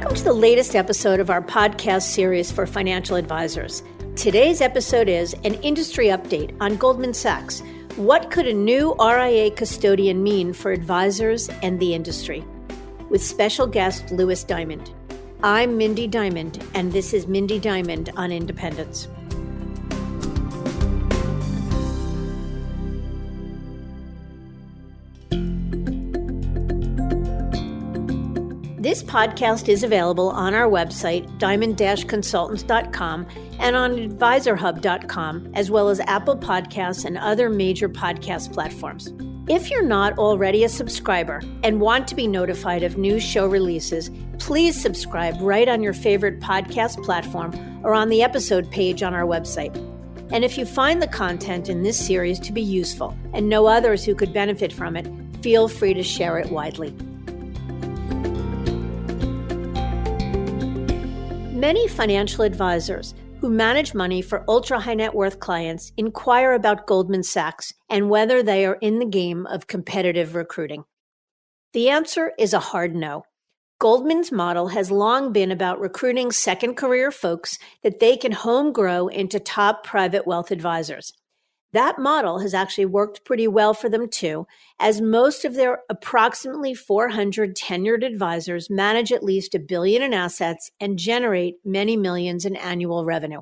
Welcome to the latest episode of our podcast series for financial advisors. Today's episode is an industry update on Goldman Sachs. What could a new RIA custodian mean for advisors and the industry? With special guest Louis Diamond. I'm Mindy Diamond, and this is Mindy Diamond on Independence. This podcast is available on our website, diamond-consultants.com, and on advisorhub.com, as well as Apple Podcasts and other major podcast platforms. If you're not already a subscriber and want to be notified of new show releases, please subscribe right on your favorite podcast platform or on the episode page on our website. And if you find the content in this series to be useful and know others who could benefit from it, feel free to share it widely. Many financial advisors who manage money for ultra-high net worth clients inquire about Goldman Sachs and whether they are in the game of competitive recruiting. The answer is a hard no. Goldman's model has long been about recruiting second career folks that they can home grow into top private wealth advisors. That model has actually worked pretty well for them too, as most of their approximately 400 tenured advisors manage at least $1 billion in assets and generate many millions in annual revenue.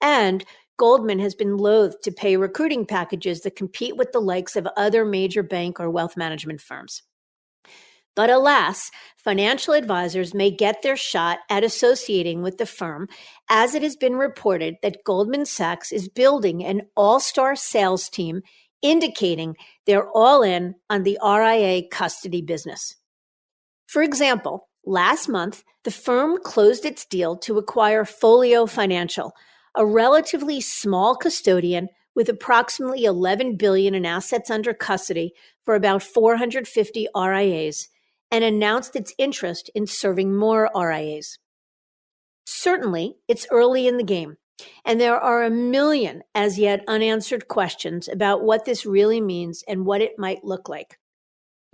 And Goldman has been loath to pay recruiting packages that compete with the likes of other major bank or wealth management firms. But alas, financial advisors may get their shot at associating with the firm, as it has been reported that Goldman Sachs is building an all-star sales team, indicating they're all in on the RIA custody business. For example, last month, the firm closed its deal to acquire Folio Financial, a relatively small custodian with approximately $11 billion in assets under custody for about 450 RIAs, and announced its interest in serving more RIAs. Certainly, it's early in the game, and there are a million as yet unanswered questions about what this really means and what it might look like,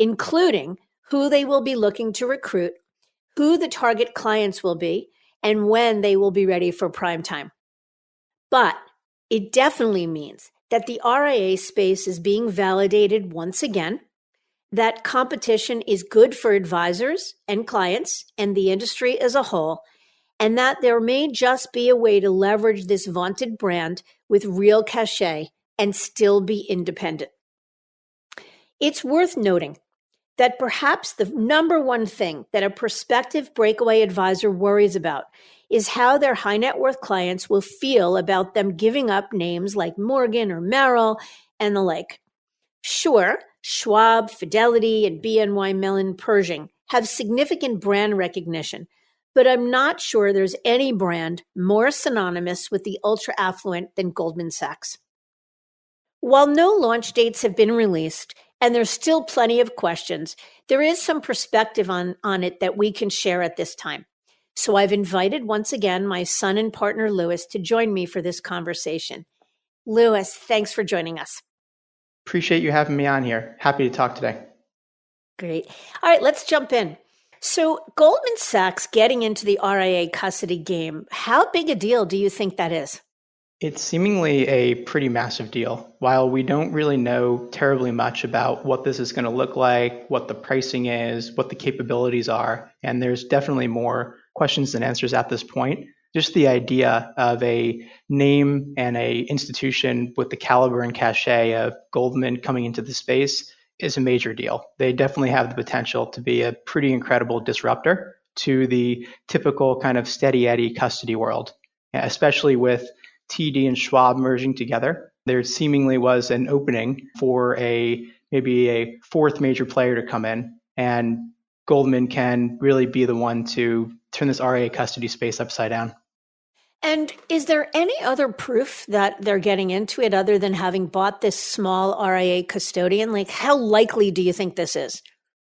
including who they will be looking to recruit, who the target clients will be, and when they will be ready for prime time. But it definitely means that the RIA space is being validated once again, that competition is good for advisors and clients and the industry as a whole, and that there may just be a way to leverage this vaunted brand with real cachet and still be independent. It's worth noting that perhaps the number one thing that a prospective breakaway advisor worries about is how their high net worth clients will feel about them giving up names like Morgan or Merrill and the like. Sure, Schwab, Fidelity, and BNY Mellon Pershing have significant brand recognition, but I'm not sure there's any brand more synonymous with the ultra-affluent than Goldman Sachs. While no launch dates have been released, and there's still plenty of questions, there is some perspective on it that we can share at this time. So I've invited once again my son and partner Louis to join me for this conversation. Louis, thanks for joining us. Appreciate you having me on here. Happy to talk today. Great. All right, let's jump in. So Goldman Sachs getting into the RIA custody game, how big a deal do you think that is? It's seemingly a pretty massive deal. While we don't really know terribly much about what this is going to look like, what the pricing is, what the capabilities are, and there's definitely more questions than answers at this point, just the idea of a name and a institution with the caliber and cachet of Goldman coming into the space is a major deal. They definitely have the potential to be a pretty incredible disruptor to the typical kind of steady Eddie custody world, especially with TD and Schwab merging together. There seemingly was an opening for maybe a fourth major player to come in, and Goldman can really be the one to turn this RIA custody space upside down. And is there any other proof that they're getting into it other than having bought this small RIA custodian? Like, how likely do you think this is?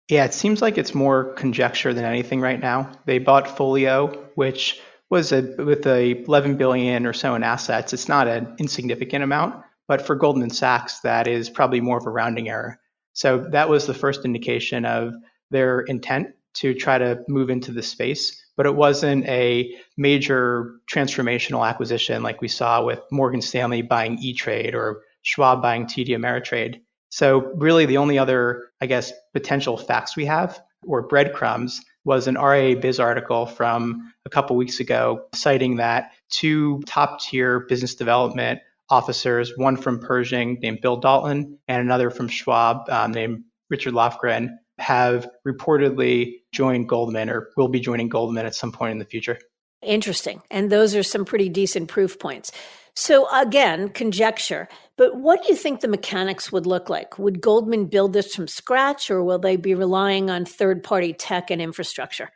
Yeah, it seems like it's more conjecture than anything right now. They bought Folio, which was with $11 billion or so in assets. It's not an insignificant amount, but for Goldman Sachs, that is probably more of a rounding error. So that was the first indication of their intent to try to move into the space, but it wasn't a major transformational acquisition like we saw with Morgan Stanley buying E-Trade or Schwab buying TD Ameritrade. So really the only other, I guess, potential facts we have or breadcrumbs was an RIA Biz article from a couple weeks ago citing that two top tier business development officers, one from Pershing named Bill Dalton and another from Schwab named Richard Lofgren, have reportedly joined Goldman or will be joining Goldman at some point in the future. Interesting. And those are some pretty decent proof points. So again, conjecture, but what do you think the mechanics would look like? Would Goldman build this from scratch, or will they be relying on third-party tech and infrastructure?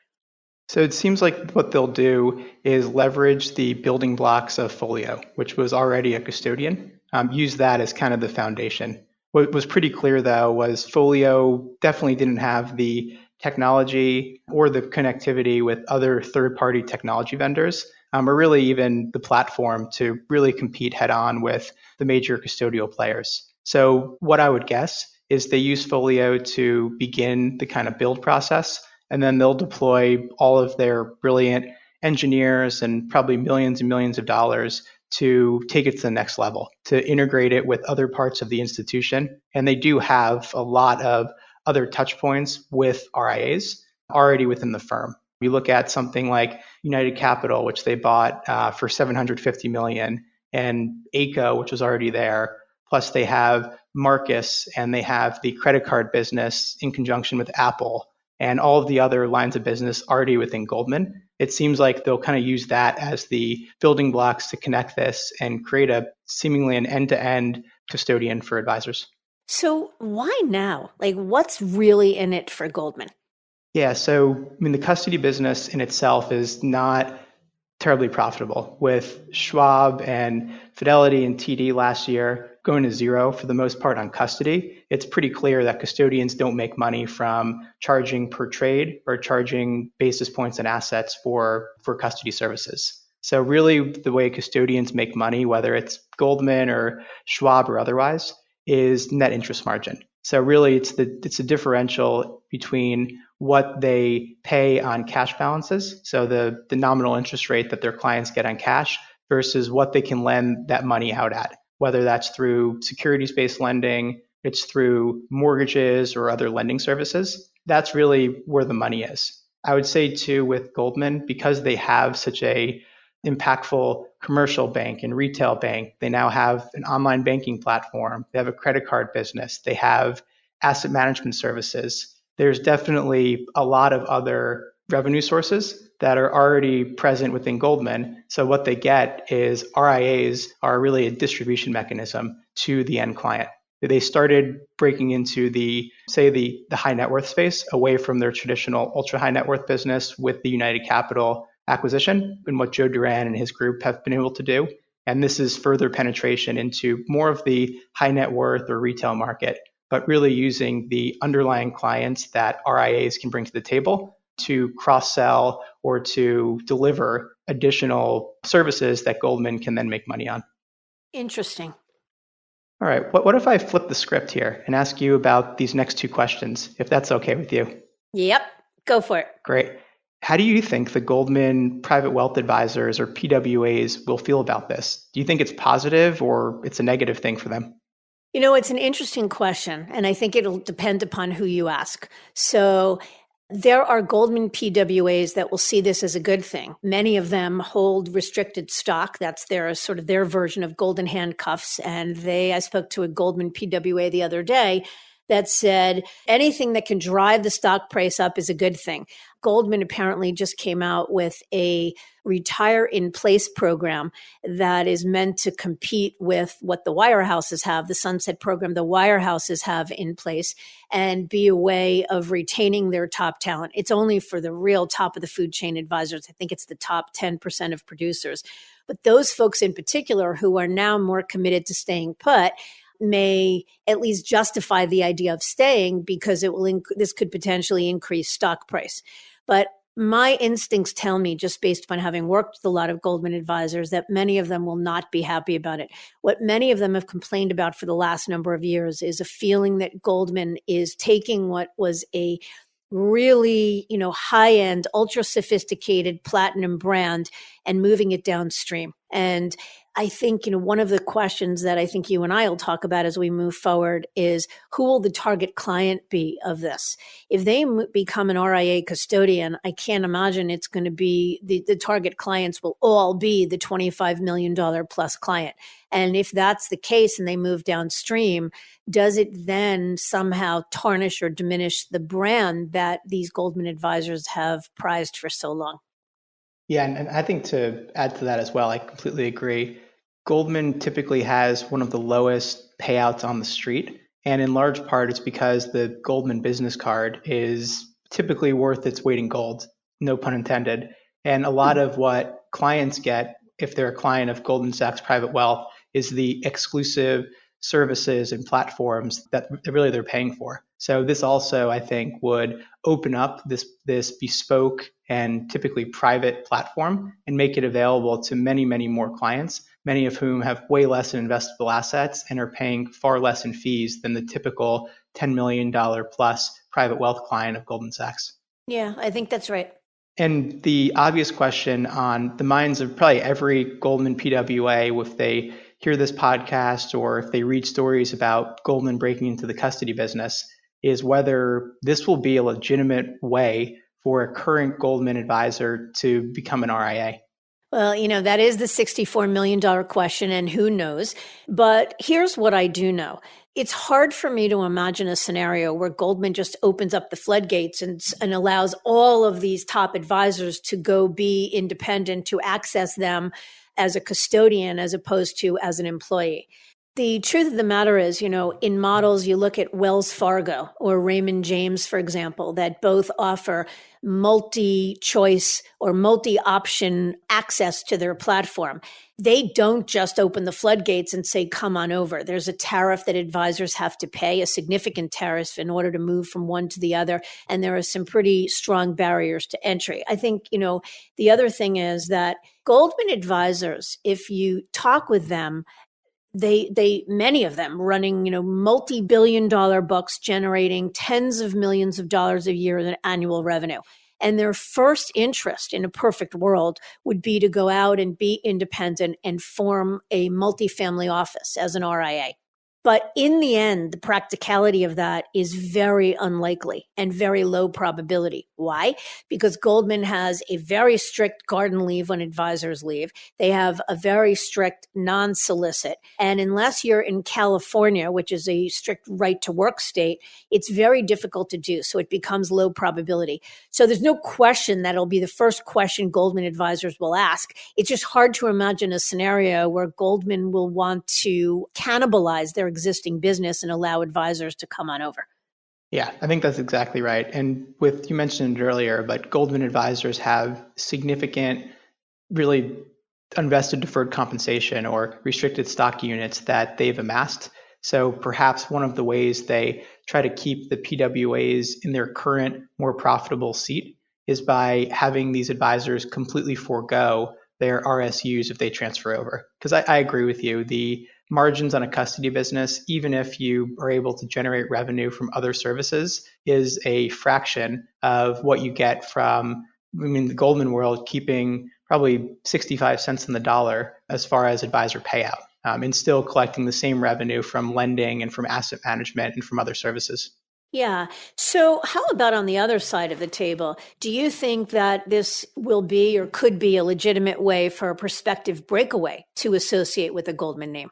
So it seems like what they'll do is leverage the building blocks of Folio, which was already a custodian, use that as kind of the foundation. What was pretty clear, though, was Folio definitely didn't have the technology or the connectivity with other third-party technology vendors, or really even the platform to really compete head-on with the major custodial players. So what I would guess is they use Folio to begin the kind of build process, and then they'll deploy all of their brilliant engineers and probably millions and millions of dollars to take it to the next level, to integrate it with other parts of the institution. And they do have a lot of other touch points with RIAs already within the firm. You look at something like United Capital, which they bought for $750 million, and ACO, which was already there. Plus they have Marcus and they have the credit card business in conjunction with Apple and all of the other lines of business already within Goldman. It seems like they'll kind of use that as the building blocks to connect this and create a seemingly an end-to-end custodian for advisors. So why now? Like, what's really in it for Goldman? Yeah, so the custody business in itself is not terribly profitable, with Schwab and Fidelity and TD last year going to zero for the most part on custody. It's pretty clear that custodians don't make money from charging per trade or charging basis points and assets for custody services. So really the way custodians make money, whether it's Goldman or Schwab or otherwise, is net interest margin. So really it's a differential between what they pay on cash balances, so the nominal interest rate that their clients get on cash, versus what they can lend that money out at, whether that's through securities-based lending, it's through mortgages or other lending services. That's really where the money is. I would say too with Goldman, because they have such a impactful commercial bank and retail bank, they now have an online banking platform, they have a credit card business, they have asset management services. There's definitely a lot of other revenue sources that are already present within Goldman. So what they get is RIAs are really a distribution mechanism to the end client. They started breaking into the high net worth space away from their traditional ultra high net worth business with the United Capital acquisition and what Joe Duran and his group have been able to do. And this is further penetration into more of the high net worth or retail market, but really using the underlying clients that RIAs can bring to the table to cross-sell or to deliver additional services that Goldman can then make money on. Interesting. All right, what if I flip the script here and ask you about these next two questions, if that's okay with you? Yep, go for it. Great. How do you think the Goldman Private Wealth Advisors or PWAs will feel about this? Do you think it's positive or it's a negative thing for them? You know, it's an interesting question, and I think it'll depend upon who you ask. So there are Goldman PWAs that will see this as a good thing. Many of them hold restricted stock. That's their sort of their version of golden handcuffs. And I spoke to a Goldman PWA the other day that said anything that can drive the stock price up is a good thing. Goldman apparently just came out with a retire in place program that is meant to compete with what the wirehouses have, the sunset program the wirehouses have in place, and be a way of retaining their top talent. It's only for the real top of the food chain advisors. I think it's the top 10% of producers. But those folks in particular who are now more committed to staying put may at least justify the idea of staying because this could potentially increase stock price. But my instincts tell me, just based upon having worked with a lot of Goldman advisors, that many of them will not be happy about it. What many of them have complained about for the last number of years is a feeling that Goldman is taking what was a really, high-end, ultra-sophisticated platinum brand and moving it downstream. And I think, one of the questions that I think you and I will talk about as we move forward is who will the target client be of this? If they become an RIA custodian, I can't imagine it's going to be the target clients will all be the $25 million plus client. And if that's the case and they move downstream, does it then somehow tarnish or diminish the brand that these Goldman advisors have prized for so long? Yeah, and I think to add to that as well, I completely agree. Goldman typically has one of the lowest payouts on the street. And in large part, it's because the Goldman business card is typically worth its weight in gold, no pun intended. And a lot of what clients get, if they're a client of Goldman Sachs Private Wealth, is the exclusive services and platforms that really they're paying for. So this also, I think, would open up this bespoke and typically private platform and make it available to many, many more clients, many of whom have way less in investable assets and are paying far less in fees than the typical $10 million plus private wealth client of Goldman Sachs. Yeah, I think that's right. And the obvious question on the minds of probably every Goldman PWA, if they hear this podcast or if they read stories about Goldman breaking into the custody business, is whether this will be a legitimate way for a current Goldman advisor to become an RIA. Well, that is the $64 million question, and who knows? But here's what I do know. It's hard for me to imagine a scenario where Goldman just opens up the floodgates and allows all of these top advisors to go be independent, to access them as a custodian as opposed to as an employee. The truth of the matter is, in models, you look at Wells Fargo or Raymond James, for example, that both offer multi-choice or multi-option access to their platform. They don't just open the floodgates and say, come on over. There's a tariff that advisors have to pay, a significant tariff in order to move from one to the other. And there are some pretty strong barriers to entry. I think, the other thing is that Goldman advisors, if you talk with them, they many of them running, multi-billion dollar books, generating tens of millions of dollars a year in annual revenue. And their first interest in a perfect world would be to go out and be independent and form a multifamily office as an RIA. But in the end, the practicality of that is very unlikely and very low probability. Why? Because Goldman has a very strict garden leave when advisors leave. They have a very strict non-solicit. And unless you're in California, which is a strict right to work state, it's very difficult to do. So it becomes low probability. So there's no question that it'll be the first question Goldman advisors will ask. It's just hard to imagine a scenario where Goldman will want to cannibalize their existing business and allow advisors to come on over. Yeah, I think that's exactly right. And you mentioned it earlier, but Goldman advisors have significant, really unvested deferred compensation or restricted stock units that they've amassed. So perhaps one of the ways they try to keep the PWAs in their current, more profitable seat is by having these advisors completely forego their RSUs if they transfer over. Because I agree with you, the margins on a custody business, even if you are able to generate revenue from other services, is a fraction of what you get from, the Goldman world keeping probably 65 cents on the dollar as far as advisor payout, and still collecting the same revenue from lending and from asset management and from other services. Yeah. So how about on the other side of the table? Do you think that this will be or could be a legitimate way for a prospective breakaway to associate with a Goldman name?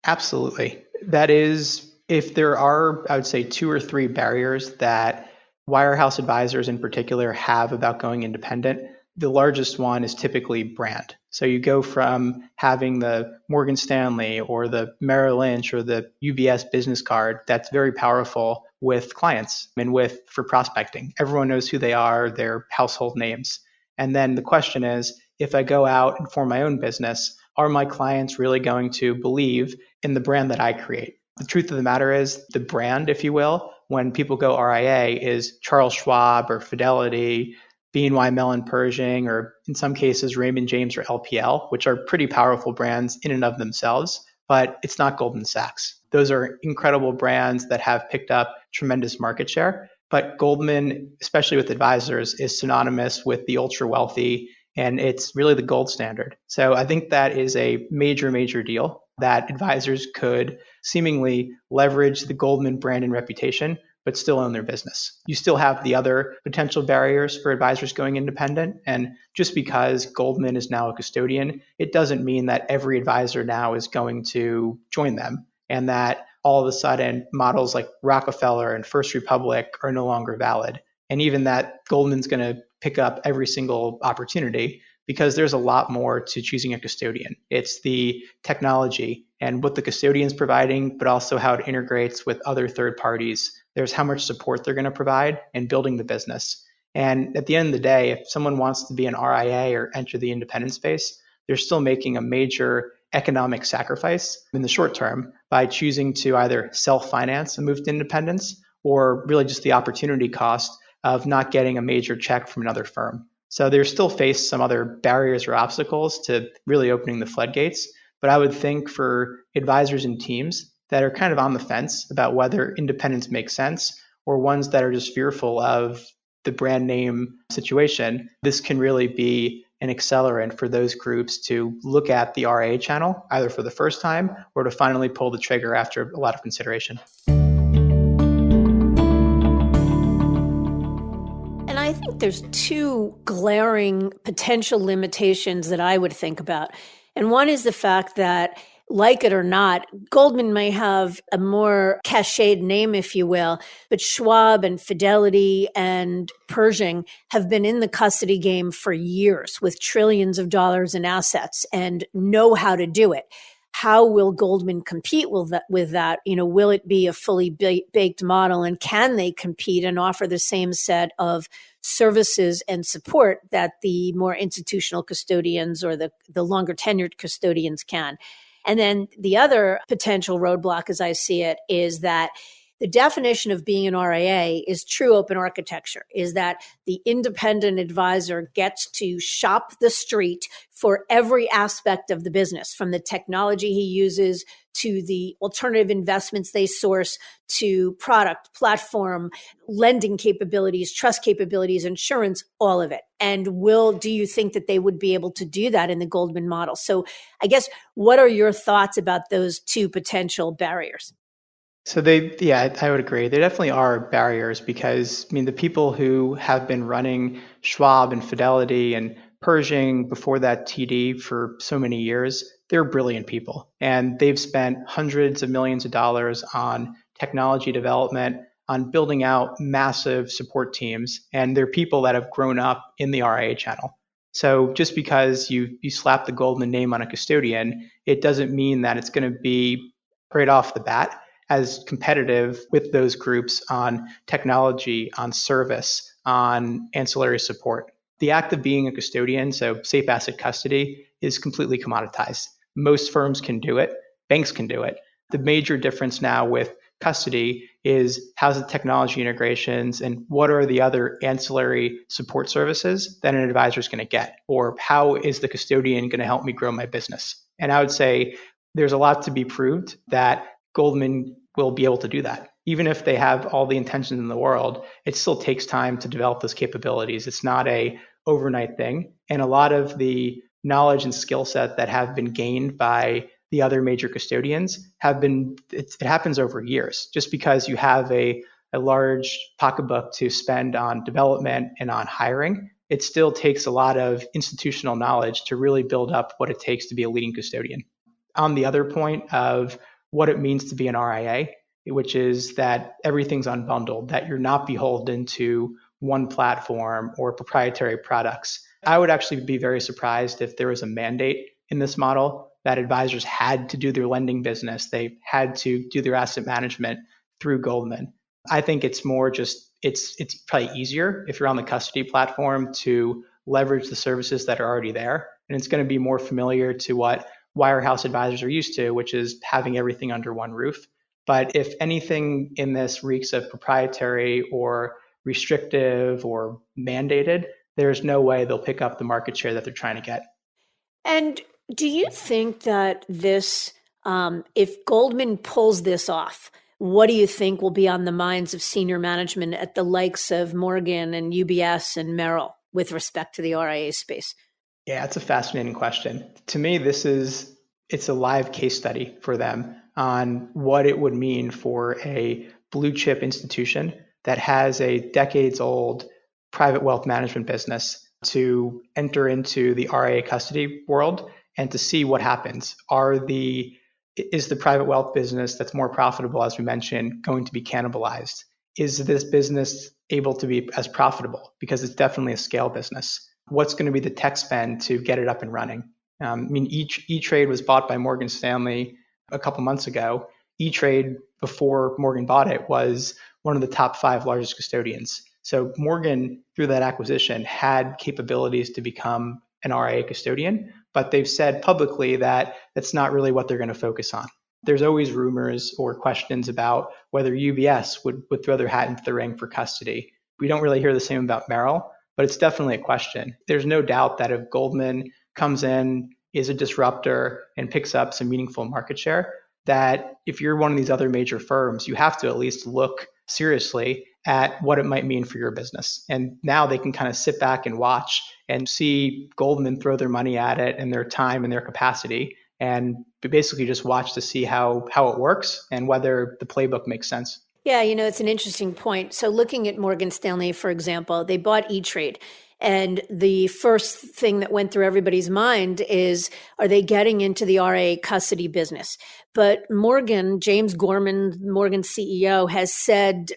Absolutely. That is, if there are, I would say, 2 or 3 barriers that wirehouse advisors in particular have about going independent, the largest one is typically brand. So you go from having the Morgan Stanley or the Merrill Lynch or the UBS business card that's very powerful with clients and for prospecting. Everyone knows who they are, they're household names. And then the question is, if I go out and form my own business, are my clients really going to believe in the brand that I create? The truth of the matter is the brand, if you will, when people go RIA is Charles Schwab or Fidelity, BNY Mellon Pershing, or in some cases Raymond James or LPL, which are pretty powerful brands in and of themselves, but it's not Goldman Sachs. Those are incredible brands that have picked up tremendous market share. But Goldman, especially with advisors, is synonymous with the ultra wealthy, and it's really the gold standard. So I think that is a major, major deal that advisors could seemingly leverage the Goldman brand and reputation, but still own their business. You still have the other potential barriers for advisors going independent. And just because Goldman is now a custodian, it doesn't mean that every advisor now is going to join them and that all of a sudden models like Rockefeller and First Republic are no longer valid. And even that Goldman's going to pick up every single opportunity because there's a lot more to choosing a custodian. It's the technology and what the custodian's providing, but also how it integrates with other third parties. There's how much support they're going to provide and building the business. And at the end of the day, if someone wants to be an RIA or enter the independent space, they're still making a major economic sacrifice in the short term by choosing to either self-finance and move to independence or really just the opportunity cost of not getting a major check from another firm. So they're still face some other barriers or obstacles to really opening the floodgates. But I would think for advisors and teams that are kind of on the fence about whether independence makes sense or ones that are just fearful of the brand name situation, this can really be an accelerant for those groups to look at the RIA channel either for the first time or to finally pull the trigger after a lot of consideration. And I think there's two glaring potential limitations that I would think about. And one is the fact that, like it or not, Goldman may have a more cached name, if you will, but Schwab and Fidelity and Pershing have been in the custody game for years with trillions of dollars in assets and know how to do it. How will Goldman compete with that? Will it be a fully baked model, and can they compete and offer the same set of services and support that the more institutional custodians or the longer tenured custodians can? And then the other potential roadblock, as I see it, is that the definition of being an RIA is true open architecture, is that the independent advisor gets to shop the street for every aspect of the business, from the technology he uses to the alternative investments they source to product, platform, lending capabilities, trust capabilities, insurance, all of it. And do you think that they would be able to do that in the Goldman model? So I guess, what are your thoughts about those two potential barriers? So I would agree. They definitely are barriers because, the people who have been running Schwab and Fidelity and Pershing, before that TD, for so many years, they're brilliant people. And they've spent hundreds of millions of dollars on technology development, on building out massive support teams. And they're people that have grown up in the RIA channel. So just because you slap the Goldman name on a custodian, it doesn't mean that it's going to be right off the bat as competitive with those groups on technology, on service, on ancillary support. The act of being a custodian, so safe asset custody, is completely commoditized. Most firms can do it. Banks can do it. The major difference now with custody is how's the technology integrations and what are the other ancillary support services that an advisor is going to get, or how is the custodian going to help me grow my business? And I would say there's a lot to be proved that Goldman will be able to do that. Even if they have all the intentions in the world, it still takes time to develop those capabilities. It's not a overnight thing. And a lot of the knowledge and skill set that have been gained by the other major custodians it happens over years. Just because you have a large pocketbook to spend on development and on hiring, it still takes a lot of institutional knowledge to really build up what it takes to be a leading custodian. On the other point of what it means to be an RIA, which is that everything's unbundled, that you're not beholden to one platform or proprietary products. I would actually be very surprised if there was a mandate in this model that advisors had to do their lending business. They had to do their asset management through Goldman. I think it's more just, it's probably easier if you're on the custody platform to leverage the services that are already there. And it's going to be more familiar to what wirehouse advisors are used to, which is having everything under one roof. But if anything in this reeks of proprietary or restrictive or mandated, there's no way they'll pick up the market share that they're trying to get. And do you think that this, if Goldman pulls this off, what do you think will be on the minds of senior management at the likes of Morgan and UBS and Merrill with respect to the RIA space? Yeah, it's a fascinating question. To me, it's a live case study for them on what it would mean for a blue chip institution that has a decades old private wealth management business to enter into the RIA custody world and to see what happens. Is the private wealth business that's more profitable, as we mentioned, going to be cannibalized? Is this business able to be as profitable? Because it's definitely a scale business. What's going to be the tech spend to get it up and running? E-Trade was bought by Morgan Stanley a couple months ago. E-Trade, before Morgan bought it, was one of the top 5 largest custodians. So Morgan, through that acquisition, had capabilities to become an RIA custodian, but they've said publicly that that's not really what they're going to focus on. There's always rumors or questions about whether UBS would throw their hat into the ring for custody. We don't really hear the same about Merrill, but it's definitely a question. There's no doubt that if Goldman comes in, is a disruptor, and picks up some meaningful market share, that if you're one of these other major firms, you have to at least look seriously at what it might mean for your business. And now they can kind of sit back and watch and see Goldman throw their money at it and their time and their capacity, and basically just watch to see how it works and whether the playbook makes sense. Yeah, it's an interesting point. So looking at Morgan Stanley, for example, they bought E-Trade. And the first thing that went through everybody's mind is, are they getting into the RIA custody business? But James Gorman, Morgan's CEO, has said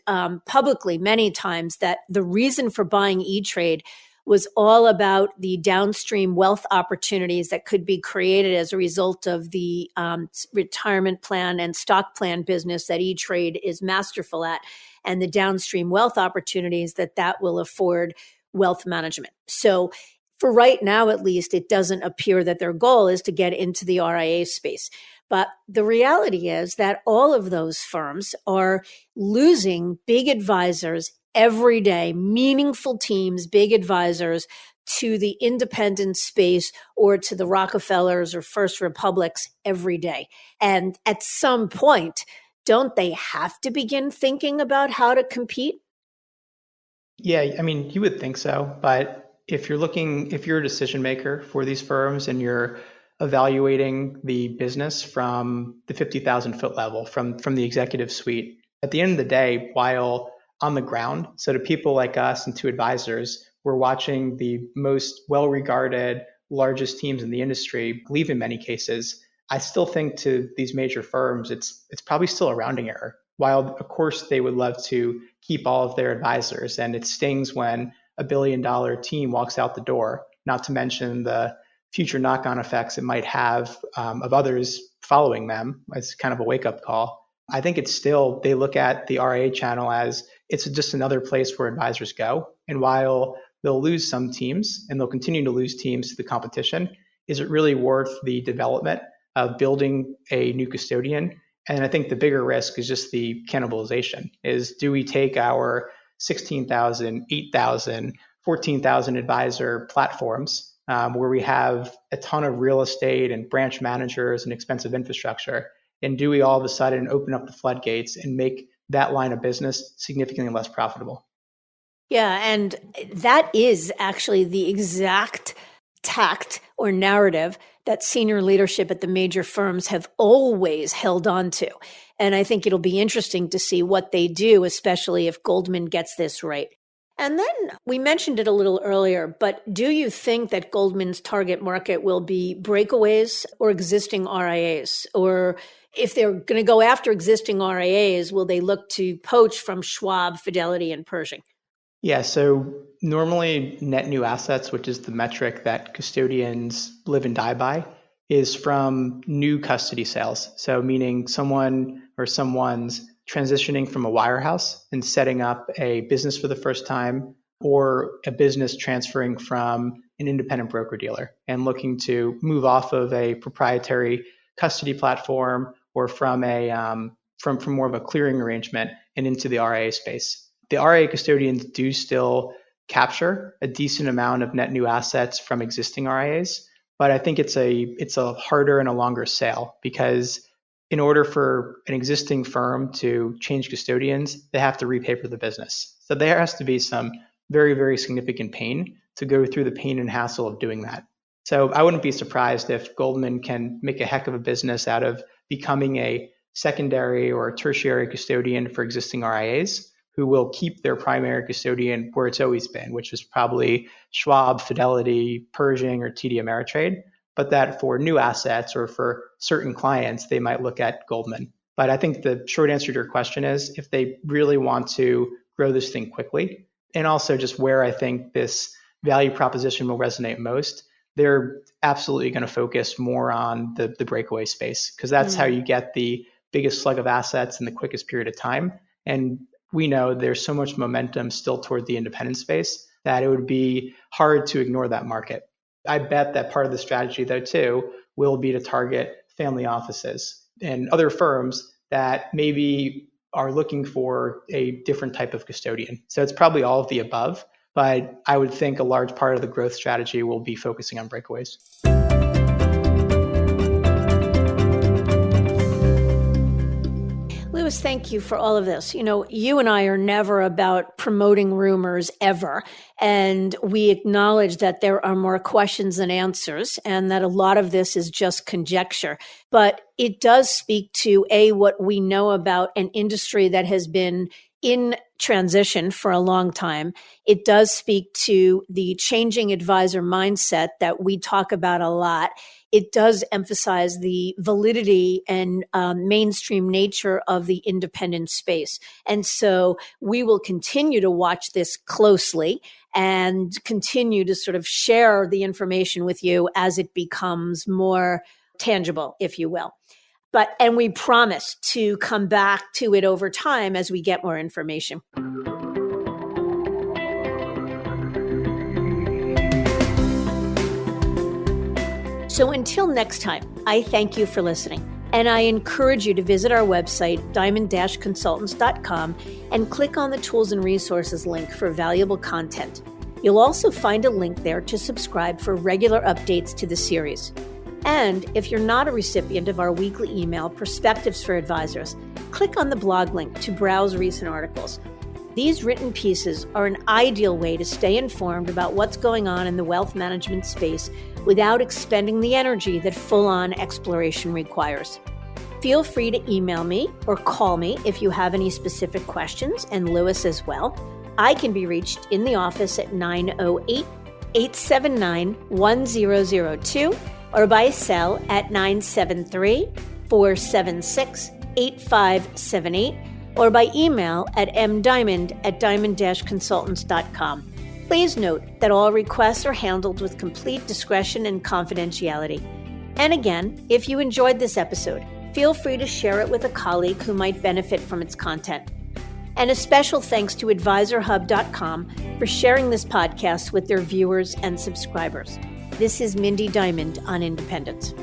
publicly many times that the reason for buying E-Trade was all about the downstream wealth opportunities that could be created as a result of the retirement plan and stock plan business that E-Trade is masterful at, and the downstream wealth opportunities that will afford wealth management. So for right now, at least, it doesn't appear that their goal is to get into the RIA space. But the reality is that all of those firms are losing big advisors every day, meaningful teams, big advisors to the independent space or to the Rockefellers or First Republics every day. And at some point, don't they have to begin thinking about how to compete? Yeah, I mean, you would think so, but if you're a decision maker for these firms and you're evaluating the business from the 50,000 foot level, from the executive suite, at the end of the day, while on the ground, so to people like us and to advisors, we're watching the most well-regarded, largest teams in the industry leave in many cases. I still think to these major firms, it's probably still a rounding error. While of course they would love to keep all of their advisors, and it stings when $1 billion team walks out the door, not to mention the future knock-on effects it might have of others following them as kind of a wake-up call. I think it's still, they look at the RIA channel as it's just another place where advisors go. And while they'll lose some teams and they'll continue to lose teams to the competition, is it really worth the development of building a new custodian? And I think the bigger risk is just the cannibalization. Is do we take our 16,000, 8,000, 14,000 advisor platforms where we have a ton of real estate and branch managers and expensive infrastructure, and do we all of a sudden open up the floodgates and make that line of business significantly less profitable? Yeah, and that is actually the exact tact or narrative that senior leadership at the major firms have always held on to. And I think it'll be interesting to see what they do, especially if Goldman gets this right. And then we mentioned it a little earlier, but do you think that Goldman's target market will be breakaways or existing RIAs? Or if they're going to go after existing RIAs, will they look to poach from Schwab, Fidelity, and Pershing? Yeah, so normally net new assets, which is the metric that custodians live and die by, is from new custody sales. So meaning someone or someone's transitioning from a wirehouse and setting up a business for the first time, or a business transferring from an independent broker dealer and looking to move off of a proprietary custody platform or from from more of a clearing arrangement and into the RIA space. The RIA custodians do still capture a decent amount of net new assets from existing RIAs, but I think it's a harder and a longer sale, because in order for an existing firm to change custodians, they have to repaper the business. So there has to be some very, very significant pain to go through the pain and hassle of doing that. So I wouldn't be surprised if Goldman can make a heck of a business out of becoming a secondary or tertiary custodian for existing RIAs who will keep their primary custodian where it's always been, which is probably Schwab, Fidelity, Pershing, or TD Ameritrade, but that for new assets or for certain clients, they might look at Goldman. But I think the short answer to your question is if they really want to grow this thing quickly, and also just where I think this value proposition will resonate most, they're absolutely going to focus more on the breakaway space, because that's how you get the biggest slug of assets in the quickest period of time. And we know there's so much momentum still toward the independent space that it would be hard to ignore that market. I bet that part of the strategy, though, too, will be to target family offices and other firms that maybe are looking for a different type of custodian. So it's probably all of the above, but I would think a large part of the growth strategy will be focusing on breakaways. Louis, thank you for all of this. You know, you and I are never about promoting rumors ever. And we acknowledge that there are more questions than answers and that a lot of this is just conjecture. But it does speak to, what we know about an industry that has been in transition for a long time. It does speak to the changing advisor mindset that we talk about a lot. It does emphasize the validity and mainstream nature of the independent space. And so we will continue to watch this closely and continue to sort of share the information with you as it becomes more tangible, if you will. And we promise to come back to it over time as we get more information. So until next time, I thank you for listening. And I encourage you to visit our website, diamond-consultants.com, and click on the Tools and Resources link for valuable content. You'll also find a link there to subscribe for regular updates to the series. And if you're not a recipient of our weekly email, Perspectives for Advisors, click on the blog link to browse recent articles. These written pieces are an ideal way to stay informed about what's going on in the wealth management space without expending the energy that full-on exploration requires. Feel free to email me or call me if you have any specific questions, and Louis as well. I can be reached in the office at 908-879-1002 or by cell at 973-476-8578 or by email at mdiamond@diamond-consultants.com. Please note that all requests are handled with complete discretion and confidentiality. And again, if you enjoyed this episode, feel free to share it with a colleague who might benefit from its content. And a special thanks to AdvisorHub.com for sharing this podcast with their viewers and subscribers. This is Mindy Diamond on Independence.